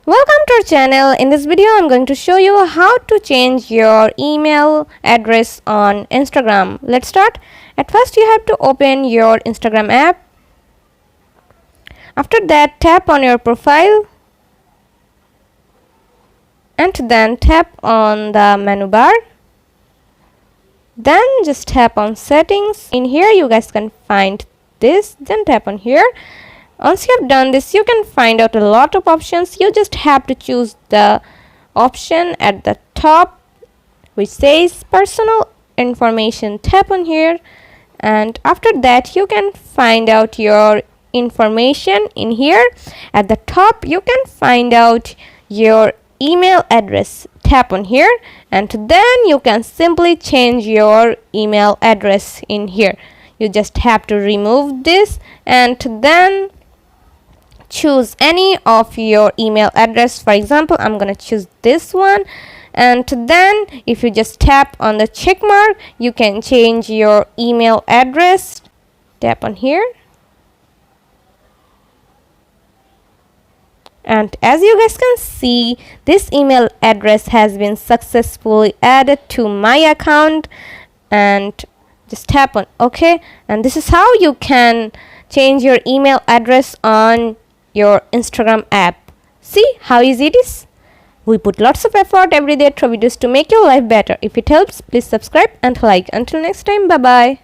Welcome to our channel. In this video I'm going to show you how to change your email address on Instagram. Let's start. At first you have to open your Instagram app. After that, tap on your profile and then tap on the menu bar. Then just tap on settings. In here you guys can find this, then tap on here. Once you have done this, you can find out a lot of options. You just have to choose the option at the top which says personal information. Tap on here, and after that you can find out your information. In here at the top you can find out your email address. Tap on here, and then you can simply change your email address. In here you just have to remove this and then choose any of your email address. For example, I'm gonna choose this one, and then if you just tap on the check mark, you can change your email address. Tap on here, and as you guys can see, this email address has been successfully added to my account. And just tap on OK, and this is how you can change your email address on your Instagram app. See how easy it is? We put lots of effort every day through videos to make your life better. If it helps, please subscribe and like. Until next time, bye bye.